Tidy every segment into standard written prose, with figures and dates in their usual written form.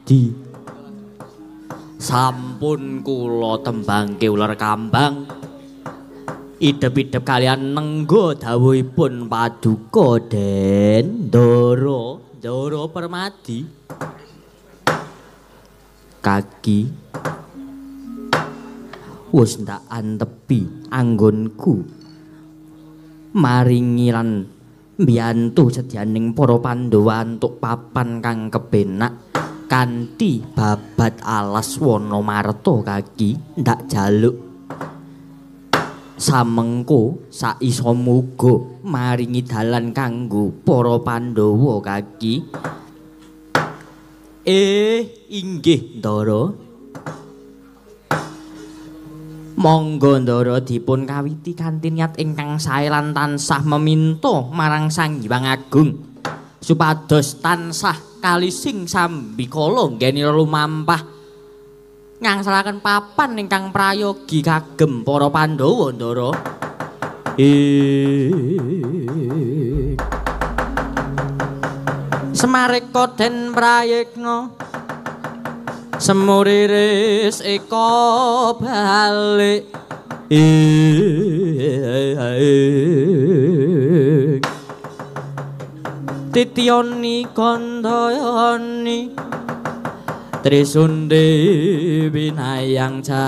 Permadi. Sampun kula tembangke ular kambang. Idep-idep kalian nenggo dawuhipun Paduka Den Ndara Permadi. Kaki wis ndak antepi anggonku maringi lan mbiyantu sedyaning para Pandhawa antuk papan kang kepenak kanthi babat alas wana marta Kaki ndak jaluk samengko saisa muga maringi dalan kanggo para Pandhawa Kaki. Inggih Ndara. Monggo Ndara dipun kawiti kanthi niat ingkang sae lan tansah meminta marang Sang Hyang Agung supados tansah kalising sambikala nggenira lumampah ngangsalaken papan ingkang prayogi kagem para Pandhawa Ndara. Semareka den prayekna semuriris eka balik Tityani kandhayani Trisunde winayang jati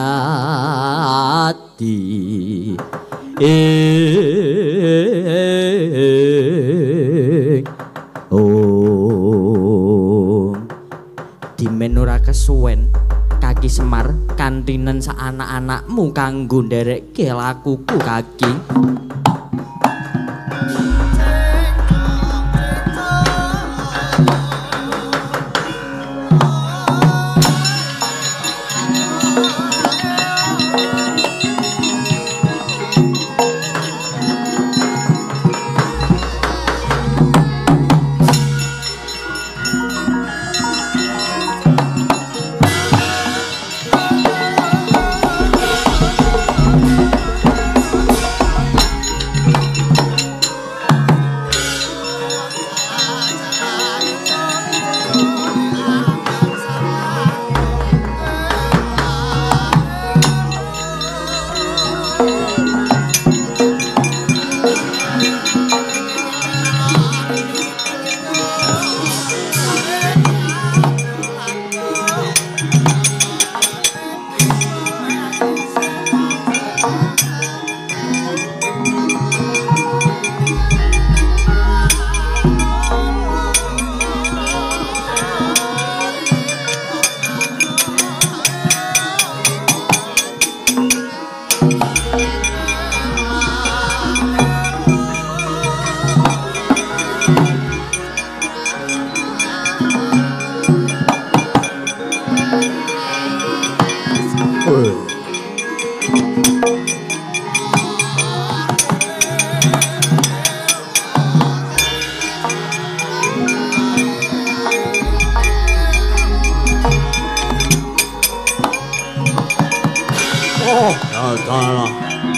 Dimen ora kesuwen Kaki Semar kantinen sak anak-anakmu kanggo nderekke lakuku Kaki.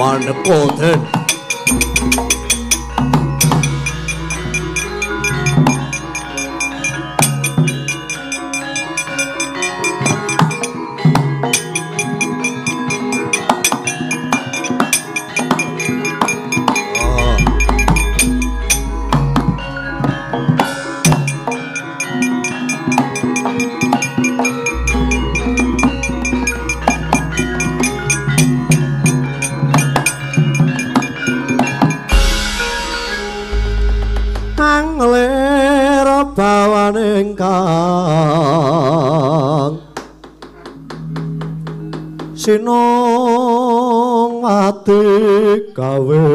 Panepoten Sinong ati gawe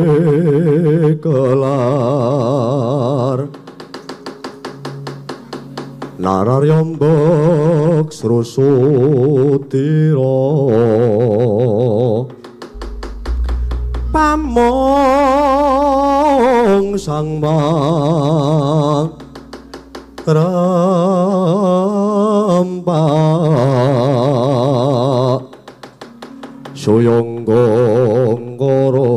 kelar Nararyambak srusutira pamong sang rampak Suyangganggara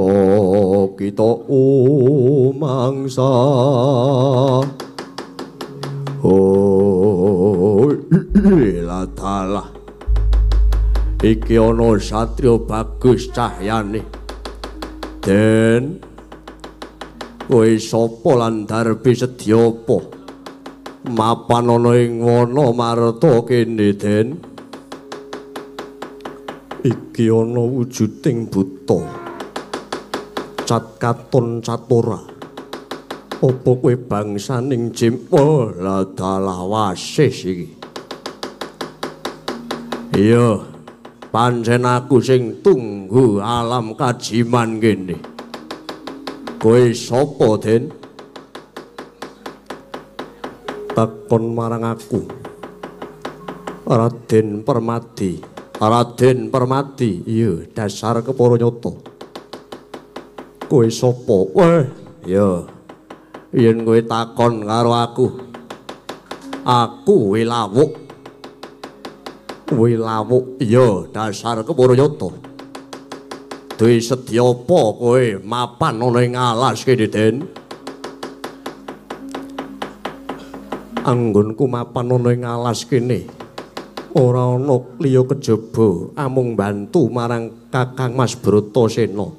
kita umangsa. Oh Lah dalah. Iki ana satriya bagus cahyane. Den kowe sapa lan darbe sedya apa? Mapan ana ing wana marta kene, Den. Iki ana wujuding buta. Cat katon catura. Apa kowe bangsaning jim? Oh, lah dalah wasis iki. Iya, pancen aku sing tunggu alam kajiman kene. Kowe sapa, Den? Takon marang aku. Raden Permadi. Raden Permadi. Iya, dasar kepara nyata. Kowe sapa? Weh, ya. Yen kowe takon karo aku. Aku Wilawuk. Wilawuk, iya, dasar kepara nyata. Duwe sedya apa kowe mapan ana ing alas kene, Den? Anggonku mapan ana ing alas kene. Ora ana liya kejaba amung bantu marang Kakang Mas Bratasena.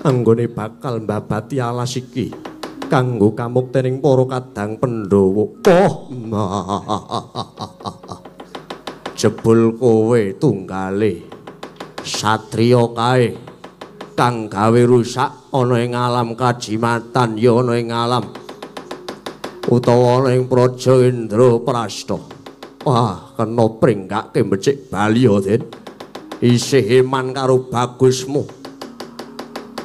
Anggone bakal mbabati alas iki kanggo kamuktening para kadang Pandhawa. Jebul kowe tunggale satriya kae kang gawe rusak ana ing alam kajimatan ya ana ing alam utawa ana ing praja Indraprastha. Wah, kena pringgake becik bali ya, Den. Isih iman karo bagusmu.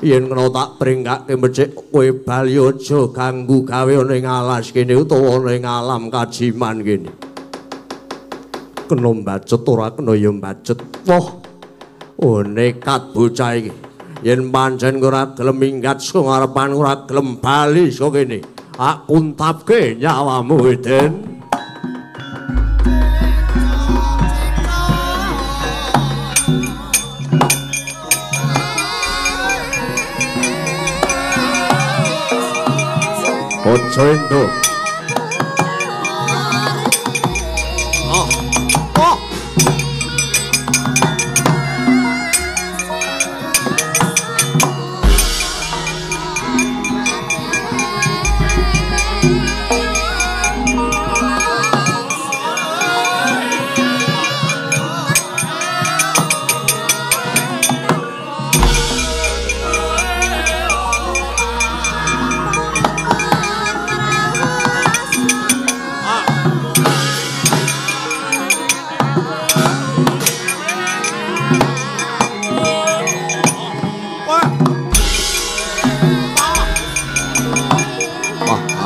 Yen kena tak pringgake becik kowe bali aja ganggu gawe ana ing alas kene utawa ana ing alam kajiman kene. Kena mbacet ora kena ya mbacet. Wah. Oh, nekat bocah iki. Yen pancen ora gelem minggat saka ngarepan ora gelem bali saka kene. Ak kuntapke nyawamu, Den. Ojo endo.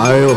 Ayo.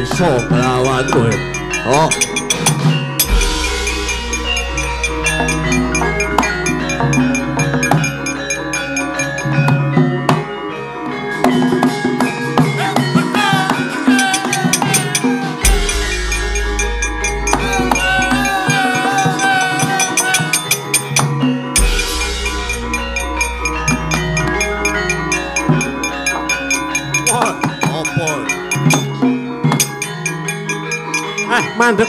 Iso nglawan kowe. Oh. Mandek.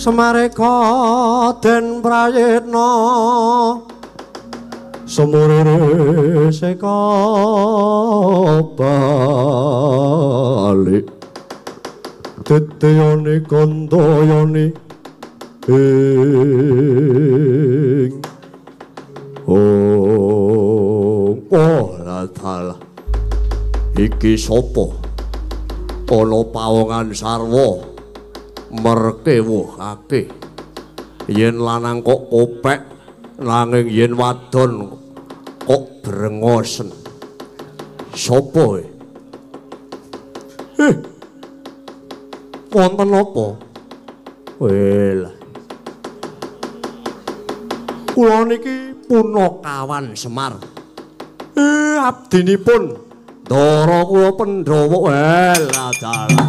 Semareka den prayitna semurire seka balik teteyane kandayane ing la tala iki sapa ana pawongan sarwa merkewuhake yen lanang kok kopek nanging yen wadon kok brengosen sapa wonten apa well kula niki Punakawan Semar abdinipun Ndara kula Pandhawa well adalah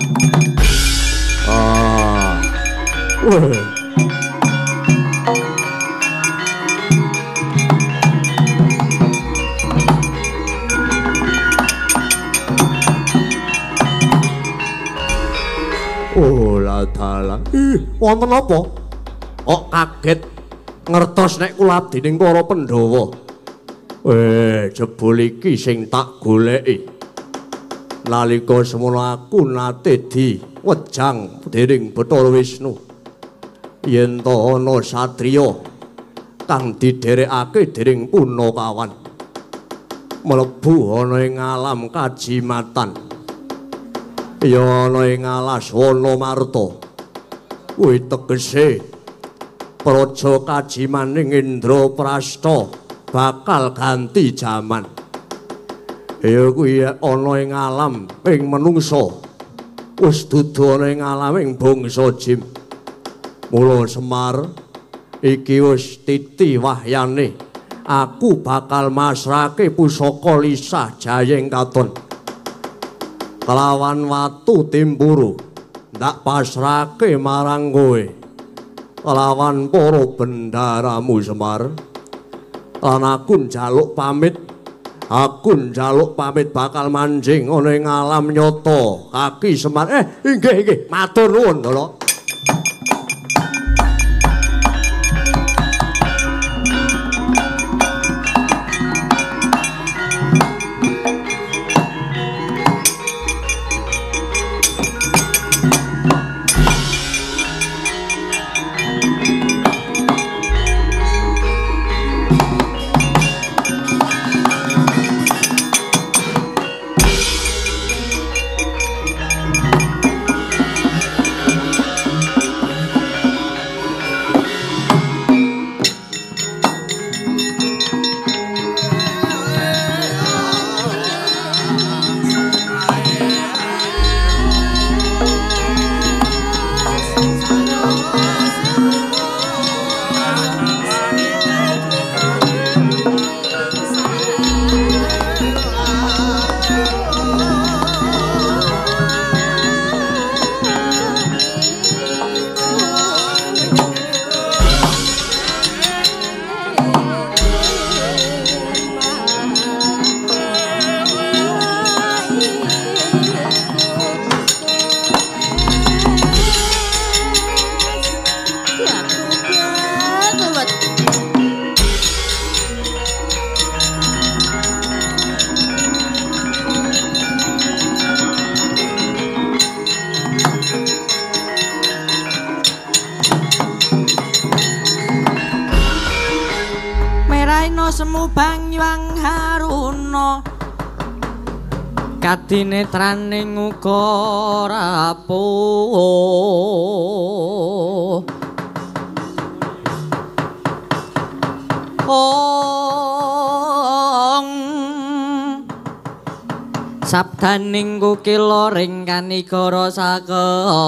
la dalang wonten apa kok kaget ngertos nek kula abdining para Pandhawa jebul iki sing tak goleki nalika semana aku nate diwejang dening Bathara Wisnu yen to ana satriya kang didherekake dening Punakawan mlebu ana ing alam kajimatan ya ana ing alas Wanamarta kuwi tegese praja kajimaning Indraprastha bakal ganti jaman ya kuwi ana ing alam ing manungsa wis dudu ana ing alam ing bangsa jin mula Semar iki wis titi wahyane aku bakal masrake pusaka lisah jayeng katon kelawan watu timburu ndak pasrake marang kowe kelawan para bendaramu Semar lan aku njaluk pamit bakal manjing ana ing alam nyata kaki Semar inggih matur nuwun Ndara semu Banyuang Haruna kadinetraning uga rapuh sabdaning kukila ring kanikara saketur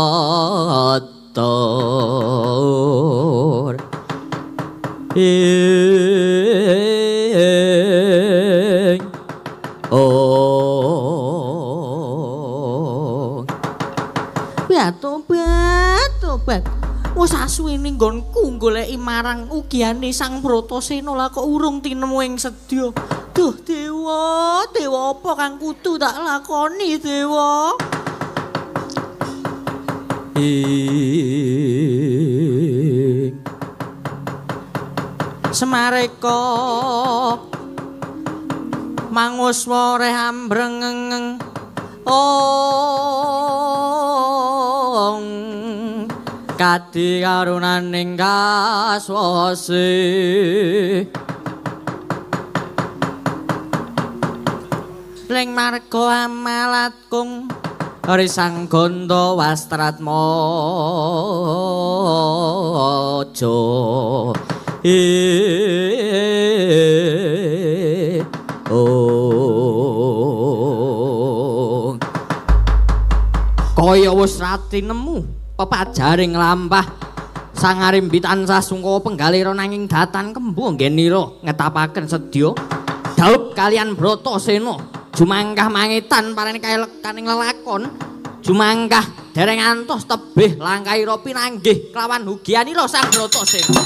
tobat wis asuwene nggonku goleki marang ugiane Sang Bratasena lah kok urung tinemu ing sedya duh dewa apa kang kudu tak lakoni dewa Semareka manguswa reh ambrengeng kadi karunaning kaswase ling marga amalatkum risang gondo wastratmaja kaya wis rati nemu pepajaring lampah sangarimbi tansah sungkawa penggalira nanging datan kembu nggenira ngetapaken sedya daup kalian Bratasena jumangkah mangitan parane kaelekaning lelakon jumangkah dereng antos tebih langkahira pinanggih kelawan hugianira sang Bratasena.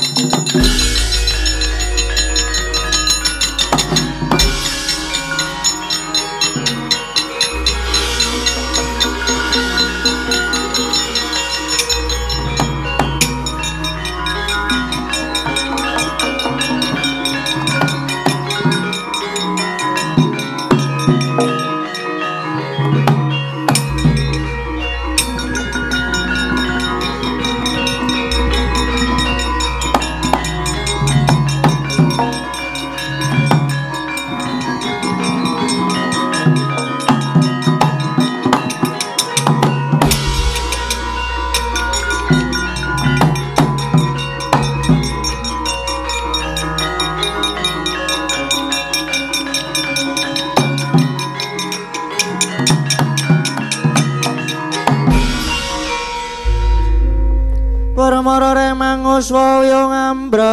Permara remang uswaya ngambrang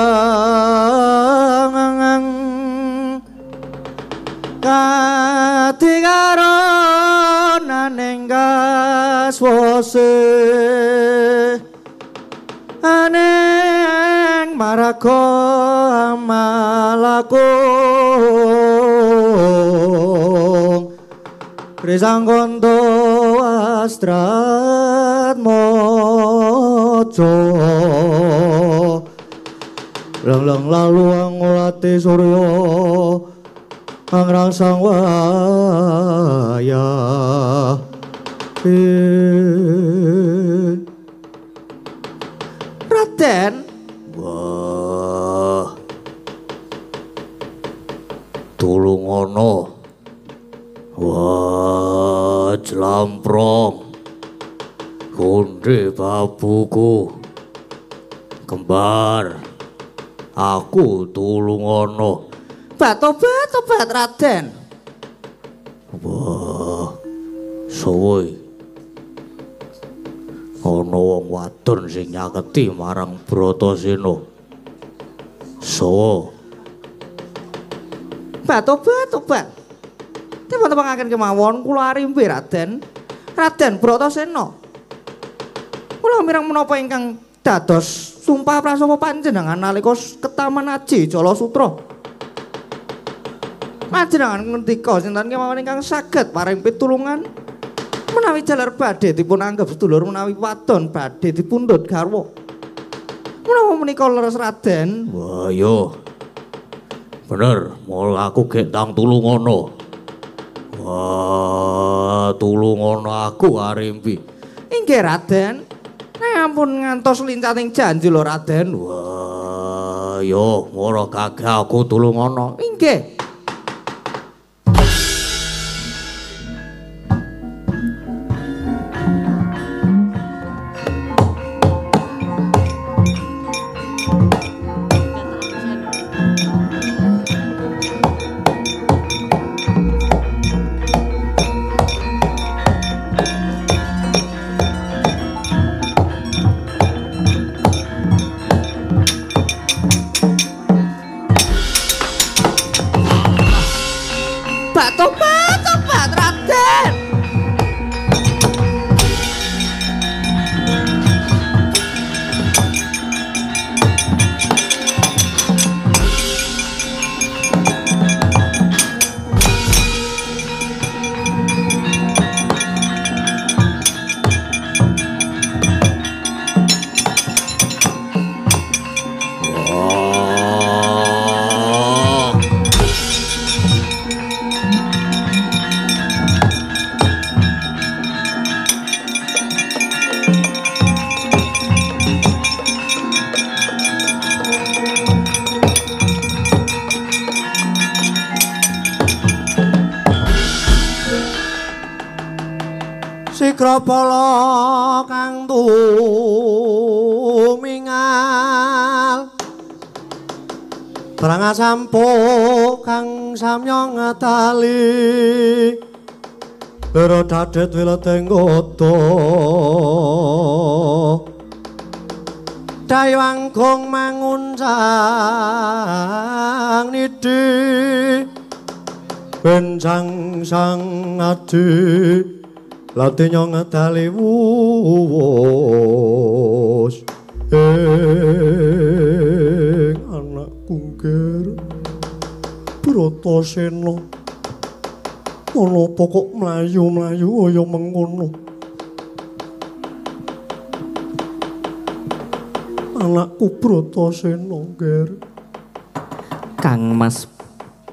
kati karonaning kaswase aneng marga amalakung risang gondo wastratmaja lang lalu angulati surya angrangsang waya Raden wah tulungono wah jlamprong konde babuku kembar aku tulungono Tobat Raden. Wah, suwe. Ana wong wadon sing nyaketi marang Bratasena. Sawa? Tobat. Tepan-tepangaken kemawon kula arimbe Raden. Raden Bratasena. Kula mireng menapa ingkang dados sumpah prasapa panjenengan nalika ketaman Aji Jalasutra. Panjenengan ngendika sinten kemawon ingkang saged paring pitulungan menawi jalar badhe dipun anggap sedulur menawi wadon badhe dipundhut garwa. Menapa menika leres Raden? Wah, yo. Bener, mul aku gek tang tulungono. Wah, tulungono aku arimpi. Inggih Raden. Ampun ngantos lincating janji lho Raden. Wah, yo, ora gagah aku tulungono. Inggih. Tobat Raden. Wigrapala kang tumingal Perang sampo kang samyong ngatali Lero dadet wileteng koto Daywangkung mangun sang nidi Benjang sang adi Latinya ngetali wuwus anak kungger Bratasena ana pokok mlayu-mlayu kaya mengkono Anakku Bratasena nger Kang Mas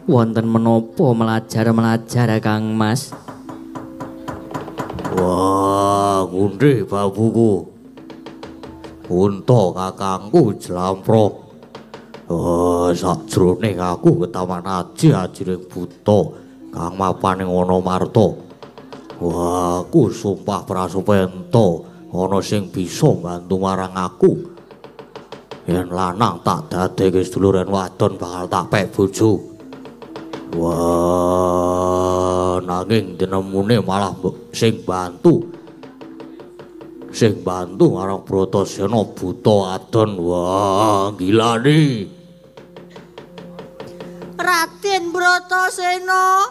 wonten menapa melajar Kang Mas Wah, ngunde babuku. Unta kakangku jlamprong. Sakjroning aku ketaman aji-ajining buta kang mapan ing Wonomarta. Wah, aku sumpah prasupenta ana sing bisa mbantu marang aku. Yen lanang tak dadekke sedulur yen wadon bakal tak pek bojo. Wah, nanging denemune malah sing bantu marang Bratasena buta adon. Wah, gila nih. Raden Bratasena.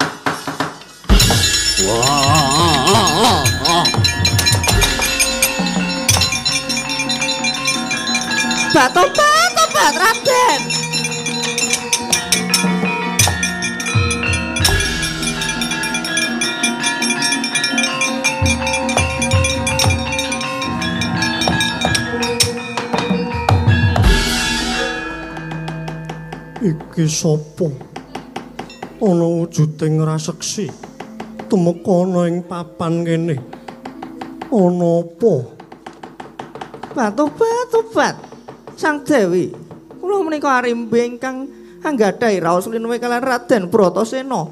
Wah. Bat Raden. Iki sapa? Ana wujuding raseksi. Tumeka ana ing papan kene. Ana apa? Bat. Sang Dewi, kula menika arimbe ingkang anggadhahi raos linuwe kaliyan Raden Bratasena.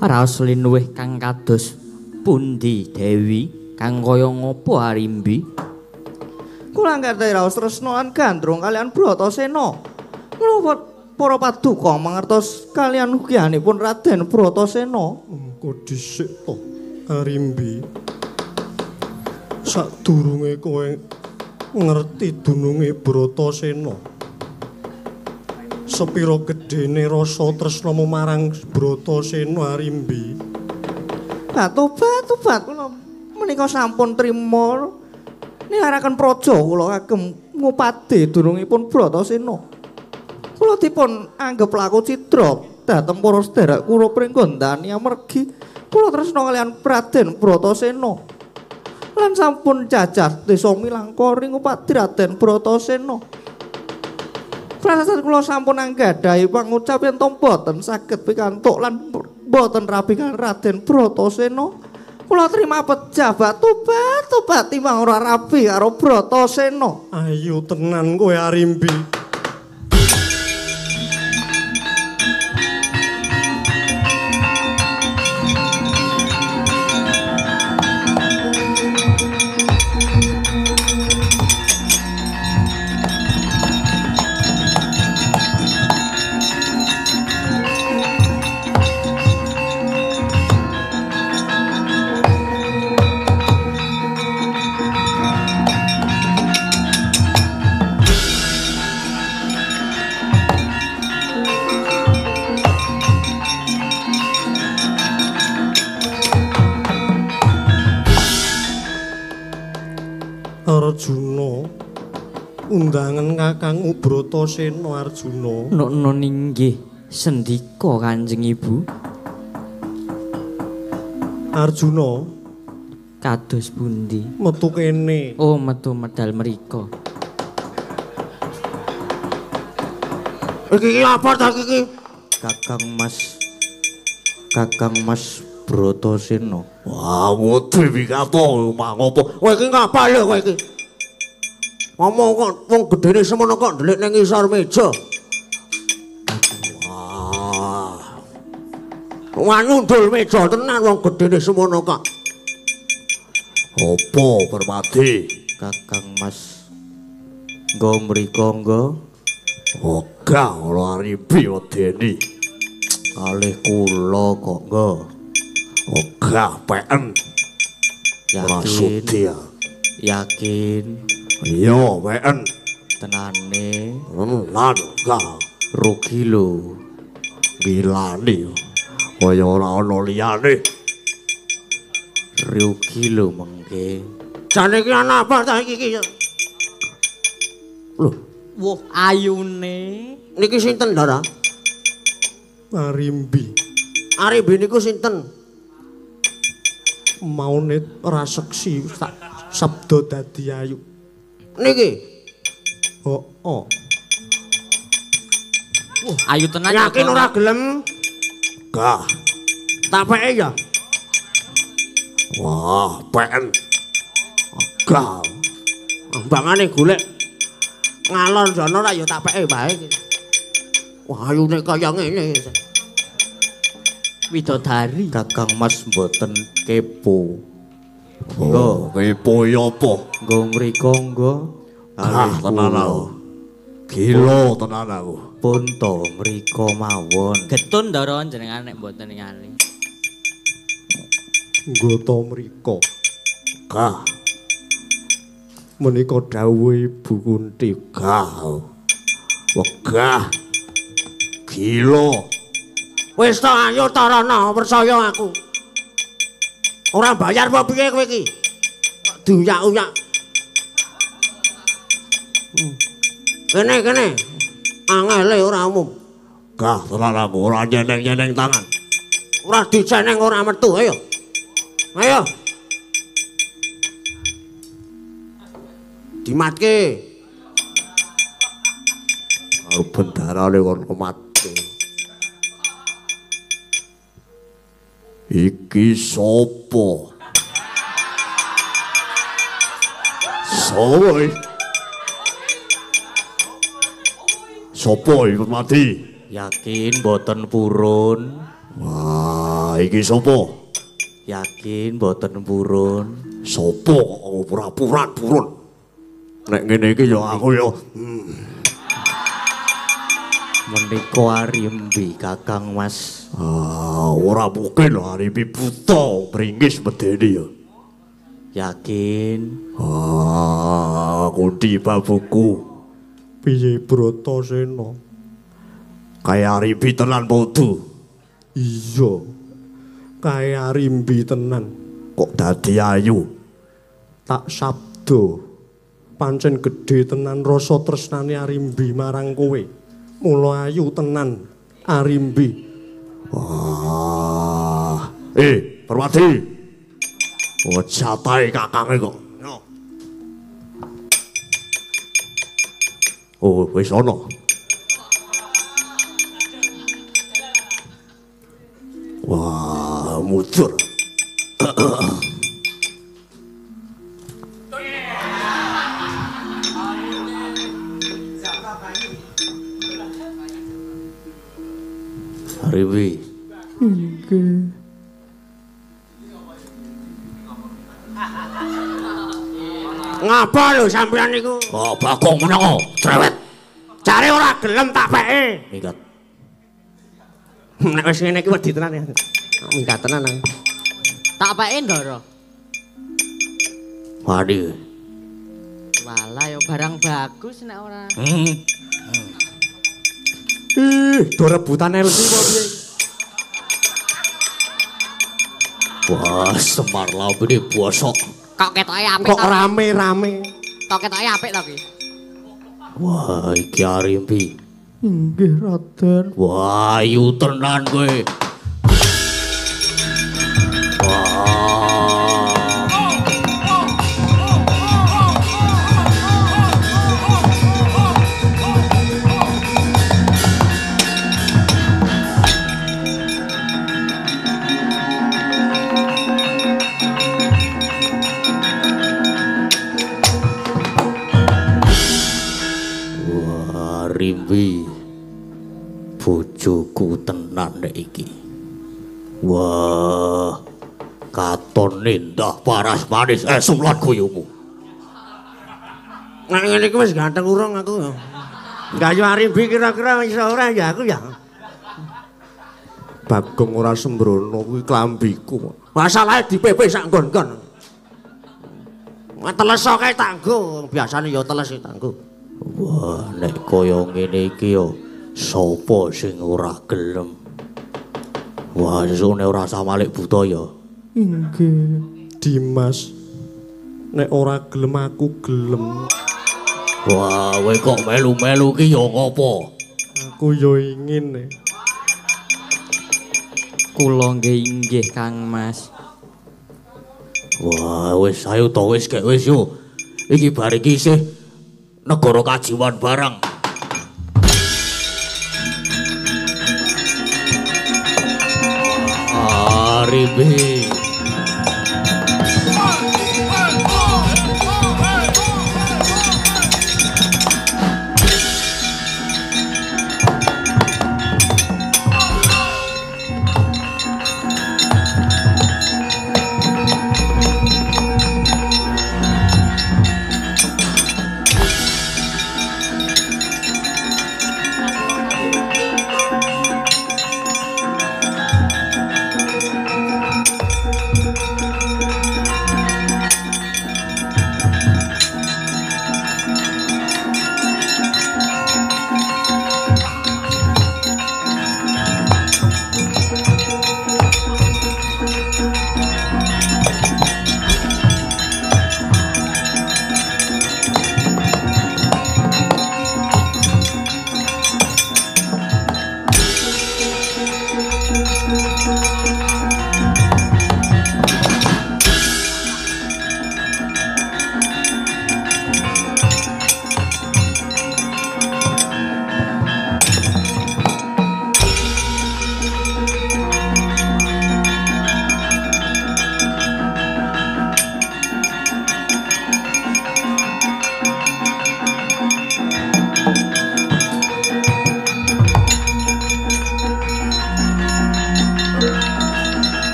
Raos linuwih kang kados pundi Dewi? Kang kaya ngopo arimbi? Kula anggadhahi raos tresna lan gandrung kaliyan Bratasena. Kula para paduka mangertos kaliyan ugianipun Raden Bratasena. Engko dhisik to, Arimbi. Sadurunge kowe ngerti dununge Bratasena. Sepira gedene rasa tresnamu marang Bratasena, Arimbi? Tobat kula menika sampun trima nilaraken praja kula kagem ngupade durungipun Bratasena. Kula dipun anggep laku citra dhateng para sedherek kula pringgondani amargi kula tresna kaliyan Raden Bratasena. Lan sampun jajah desa Milangkori ngupadi Raden Bratasena. Prasasat kula sampun anggadhahi pangucap yen to boten saged pikantuk lan boten rabi kan Raden Bratasena. Kula trima pejabat tobat timbang ora rabi karo Bratasena. Ayo tenan kowe, Arimbi. Arjuna undangan kakangmu Bratasena, Arjuna. Nun inggih sendika Kanjeng Ibu. Arjuna Kados pundi? metu kene. Oh, metu medal mriko. Iki apa ta iki? Kakang Mas Bratasena. Wah, ngode iki apa omah ngopo? Kowe iki ngapa lho kowe iki? Ngomong kok wong gedene semono kok ndelik ning ngisor meja. Wah. Wanyundul meja tenan wong gedene semono kok. Apa Permati? Kakang Mas nggo mriko nggo Oga ora Arimbi wedeni. kalih kula kok nggo. Oga PN. Yakin. Yakin. Iya PN. Tenane Lan oga. rugi lho. Bilani. Kaya ora ana liyane. Rugi lho mengke. Jane iki ana apa ta iki? Lho, Wah, ayune. niki sinten, Ndara? Arimbi Arimbi niku sinten? maune raseksi sabda dadi ayu. Niki. Oh. Ayu tenan Yakin ora gelem? Gah. Tapeke ya. Wah, PN. Gah. Ambangane golek ngalor jono ra ya tapeke wae. Wah, ayune kaya ngene. widodari. Kakang Mas mboten kepo. Oh, kepo ya apa? Nggo mriko nggo Ah, tenan aku. Gila tenan aku. pun to mriko mawon. Getun ndara jenengan nek mboten ningali. Nggo to mriko. Gah. Menika dawuh Ibu Kunti. Gah. Wegah. Gila. Wis to ayo tarana percaya aku. Ora bayar apa piye kowe iki? Diuyak-uyak. Kene. Angele ora umum. Gah, tenan aku ora nyeneng-nyeneng tangan. Ora diceneng ora metu, ayo. Ayo. Dimatke. Karo bendarane kon kematke. Iki sopo? Sopo? Sopo iki mati? Yakin mboten purun. Wah, iki sopo? Yakin mboten purun. Sopo pura-pura purun? Nek ngene iki ya aku ya Menika Arimbi Kakang Mas. ora mungkin Arimbi buta bringis medeni ya. Yakin Kunti babuku. Piye Bratasena? Kaya Arimbi tenan podo. Iya. Kaya Arimbi tenan. Kok dadi ayu? Tak sabda. Pancen gedhe tenan rasa tresnane Arimbi marang kowe. Mula ayu tenan Arimbi. Wah. Permati. Oh, jatahe kakange kok. Oh, wis ana. Wah, mudur. Arimbi. Ngapa lho sampeyan niku? Oh, bakong menapa? Cerewet. Jare ora gelem tak peke. Minggat. Nek wis ngene iki wedi tenan ya. Minggat tenan aku. Tak pake ndara. Waduh. Walah ya barang bagus nek ora. Do rebutan LC apa piye? Wah, Semar lambene bosok. Kok ketoke apik Kok to? rame-rame? Kok ketoke apik to ki? Wah, iki Arimbi. Inggih, Raden. Wah, ayu tenan kowe. Arimbi. Bojoku tenan nek iki. Wah, katon nindah paras manis sumlat guyumu. Nek ngene iki wis ganteng urung aku. Gayu Arimbi kira-kira iso ora ya aku ya. Bagong ora sembrono kuwi klambiku. Masalahe dipepe sak nggon-nggon. Teles kae tanggo, biasane ya teles tanggo. Wah, nek kaya ngene iki ya sapa sing ora gelem? Wah, sesune ora usah malik buta ya. Inggih, Dimas. Nek ora gelem aku gelem. Wah, kowe kok melu-melu ki ya ngopo? Aku ya ingin. Kula nggih inggih Kang Mas. Wah, wis ayo to wis kek wis yo. Iki bar iki isih negara kajiwan barang. Arimbi.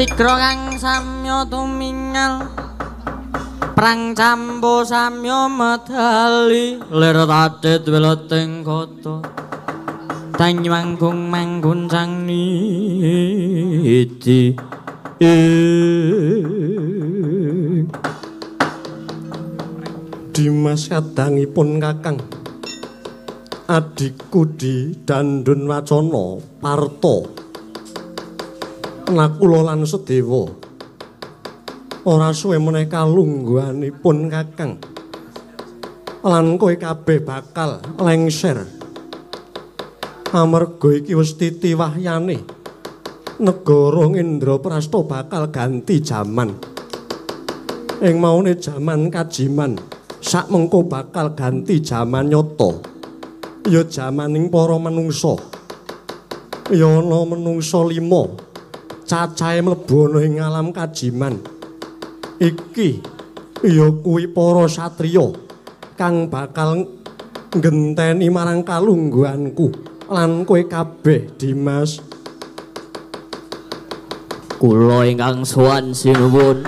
Sigra kang samya tumingal prang campo samya medali lir tadet weleteng kota tanyanggung mangguncang niti Dimas kadangipun Kakang adikku di Dandun Wacana Parto Nakula lan Sedewa ora suwe meneh kalungguhanipun Kakang lan kowe kabeh bakal lengser amarga iki wis titi wahyane negara Indraprastha bakal ganti jaman ing maune jaman kajiman sak mengko bakal ganti jaman nyata ya jamaning para manungsa ya ana manungsa 5 cacahe mlebu ana ing alam kajiman iki ya kuwi para satriya kang bakal ngenteni marang kalungguhanku lan kowe kabeh Dimas. Kula ingkang sowan sinuwun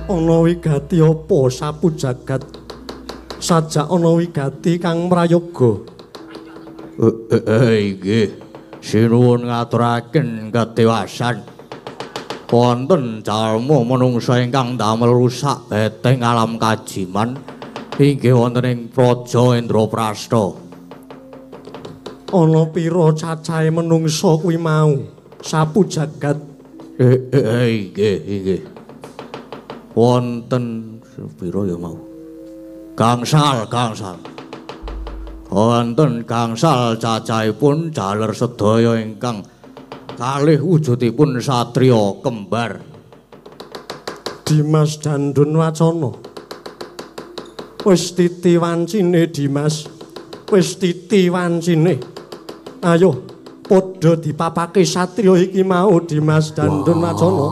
ana wigati apa sapu jagat sajak ana wigati kang mrayoga Inggih. Sinuwun ngaturaken ketewasan. Wonten jalma manungsa ingkang damel rusak beteng alam kajiman inggih wonten ing Praja Indraprastha. Ana pira cacahe manungsa kuwi mau? Sapu jagat. Inggih. Wonten pira ya mau? Gangsal. Wonten gangsal cacahipun jaler sedaya ingkang kalih wujudipun satriya kembar. Dimas Dandun Wacana. Wis titi wancine Dimas. Wis titi wancine. Ayo padha dipapake satriya iki mau Dimas Dandun Wacana.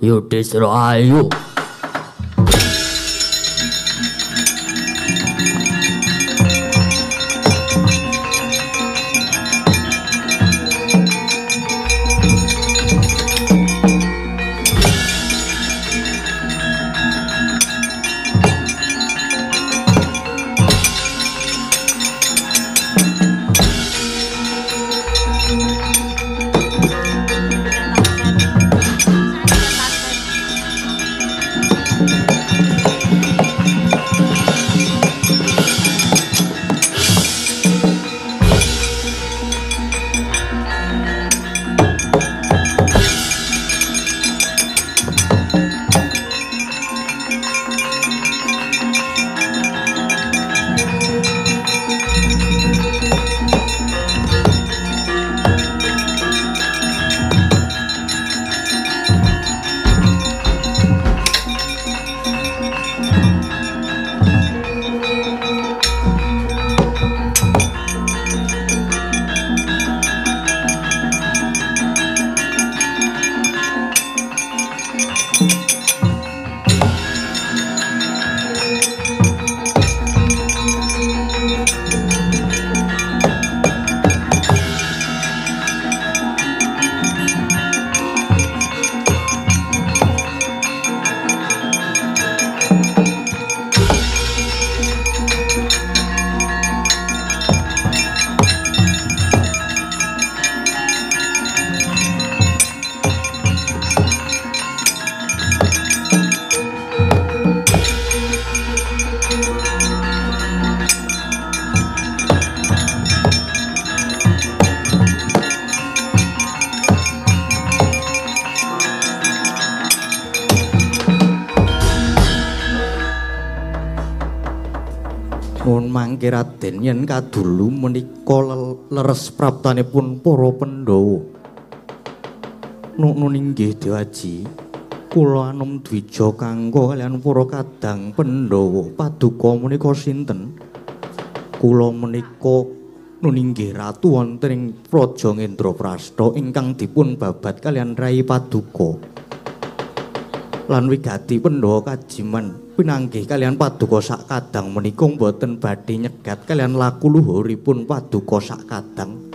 Yudhisra ayo. Nuwun mangke Raden yen kadulu menika leres praptanipun para Pandhawa. Nun inggih Dewaji. Kula anom dwija kanggo kalian para kadang Pandhawa. Paduka menika sinten? Kula menika nun inggih ratu wonten ing Praja Indraprastha ingkang dipun babat kalian Rai Paduka. Lan wigati Pandhawa kajiman pinanggih kalian Paduka sak kadang menika boten badhe nyegat kalian laku luhuripun Paduka sak kadang.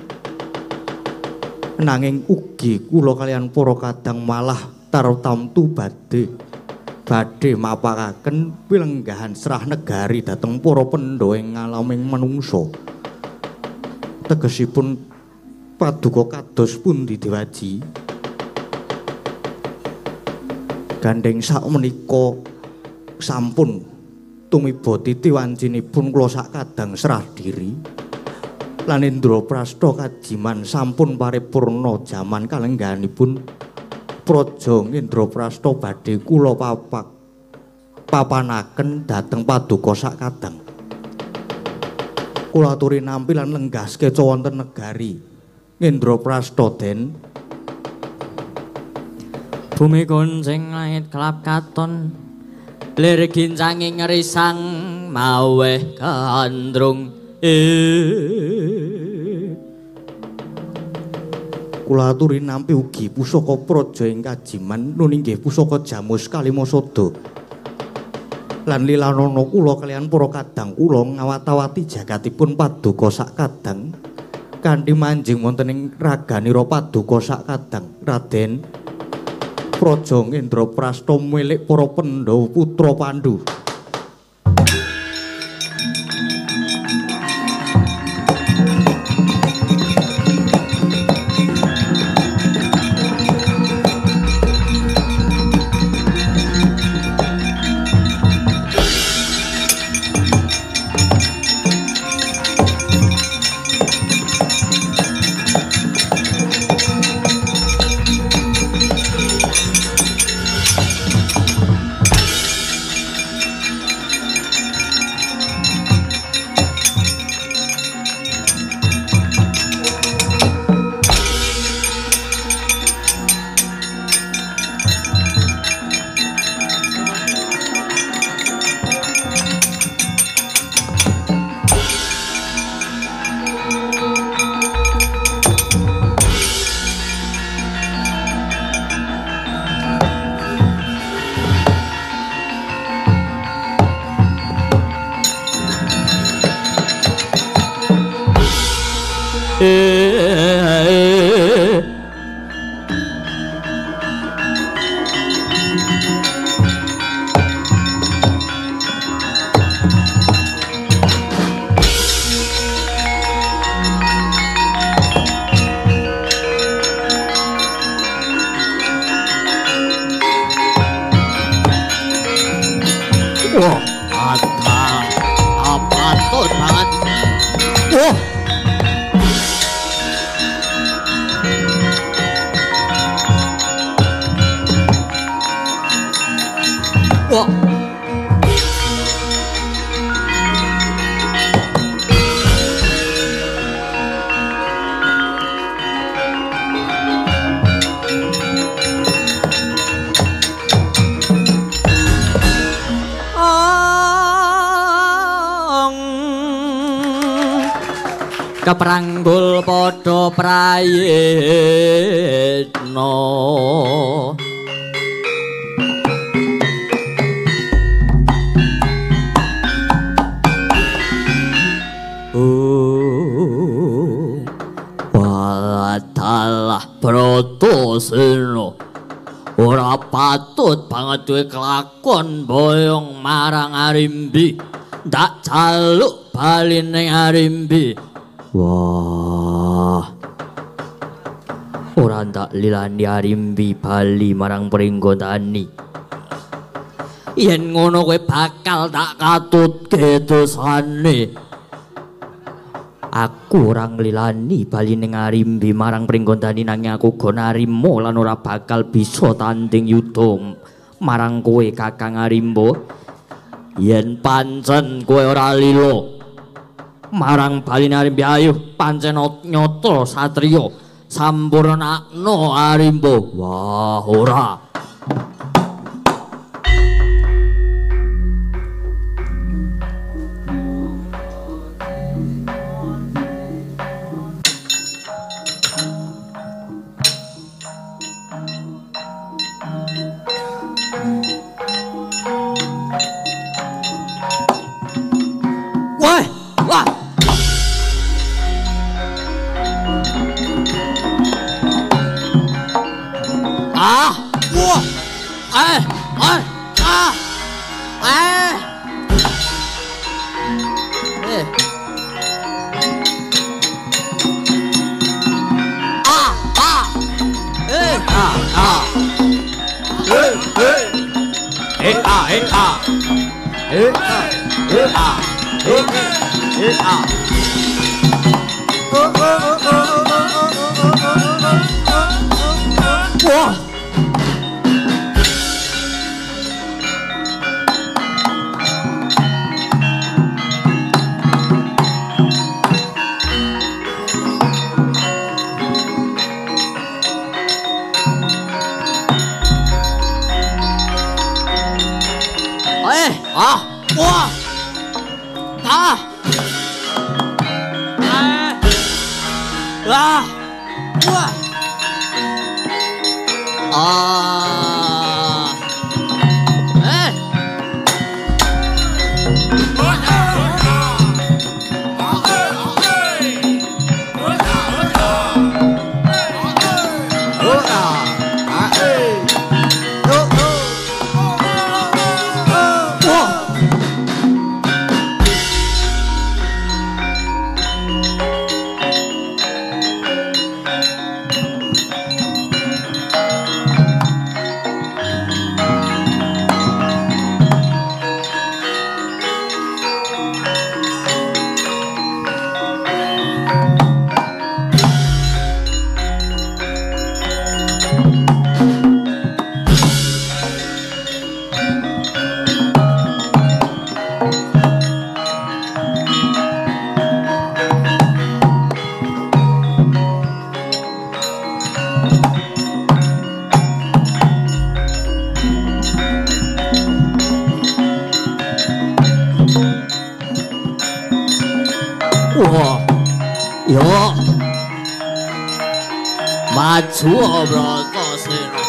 Nanging ugi kula kalian para kadang malah tartamtu badhe mapakaken pilenggahan serah negari dhateng para Pandhawa ing ngalaming manungsa. Tegesipun Paduka kados pundi Dewaji? Gandeng sak menika sampun tumiba titi wancinipun kula sak kadang serah diri. Lan Indraprastha kajiman sampun paripurna jaman kalengganipun Praja Indraprastha badhe kula papanaken dhateng Paduka sak kadang. Kula aturi nampi lan lenggaske wonten negari Indraprastha den. Bumi gonceng langit kelap katon lir gincanging risang maweh kandrung Kula aturi nampi ugi pusaka praja ing kajiman nun inggih pusaka Jamus Kalimasada lan lilanana kula kalian para kadang kula ngawat-awati jagatipun Paduka sak kadang kanthi manjing wonten ing raganira Paduka sak kadang. Raden Praja Indraprastha milik para Pandhawa putra Pandhu. Wah, patut banget. Wah. Wah. Kepranggul padha prayitna wadalah Bratasena ora patut banget duwe kelakon boyong marang Arimbi ndak jaluk bali ning Arimbi. Wah, ora ndak lilani Arimbi bali marang Pringgondani. Yen ngono kowe bakal tak katutke dosane. Aku ora nglilani bali ning Arimbi marang Pringgondani nanging aku go narima lan ora bakal bisa tanding yuda marang kowe Kakang Arimba. Yen pancen kowe ora lila marang baline Arimbi ayo pancen nyata satriya sampurnakna Arimba. Wah ora. Maju Bratasena.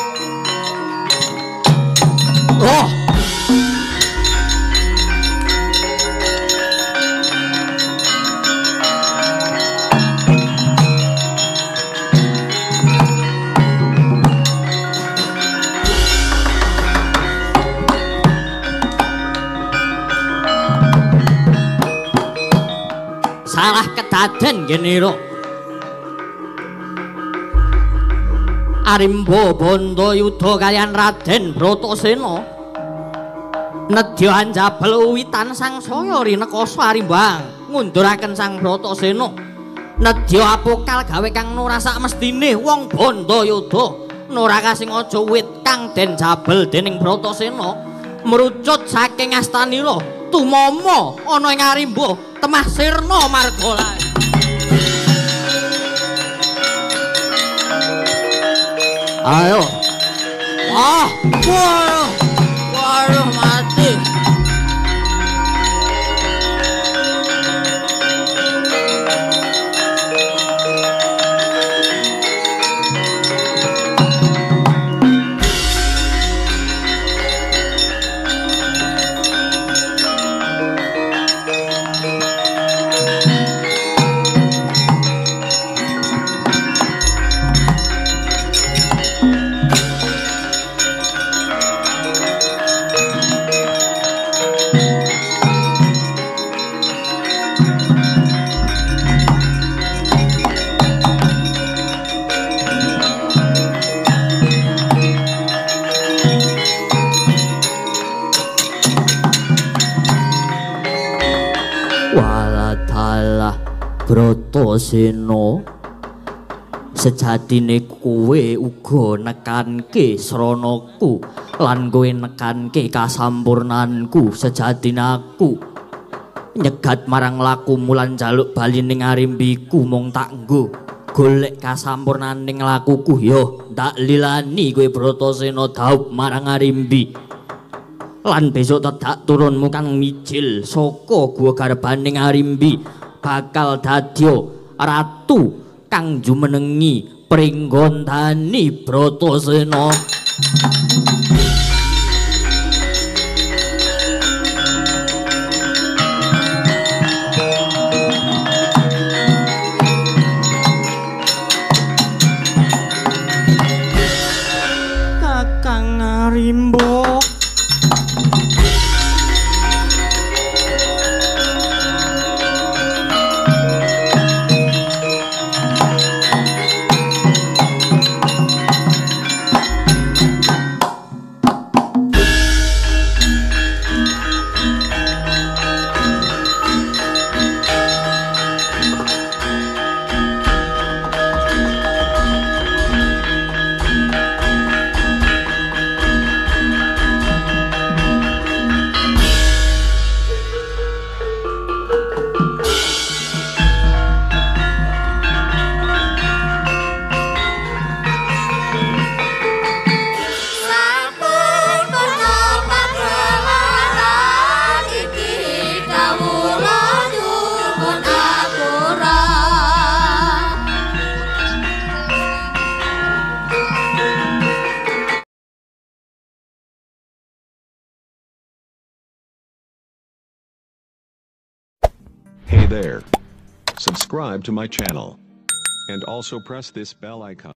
masalah kedaden geniro Arimba Bandayuda kaliyan Raden Bratasena nedya anjabel wiwitan sangsaya rinekasa Arimbang ngunduraken Sang Bratasena nedya apokal gawe kang ora sak mestine wong Bandayuda Noraka sing aja wit kang den jabel dening Bratasena merucut saking astanira tumama ana ing Arimba temah sirna margalae ayo waduh mati Bratasena sejatine kowe uga nekanke sranaku lan kowe nekanke kasampurnanku sejatine aku nyegat marang lakumu lan njaluk bali ning arimbiku mung tak nggo golek kasampurnaning lakuku yo ndak lilani kowe Bratasena dhaup marang arimbi lan besok tedak turunmu kang mijil saka gua garbaning arimbi bakal dadya ratu kang jumenengi pringgondani Bratasena Kakang Arimba Hey there. Subscribe to my channel. And also press this bell icon.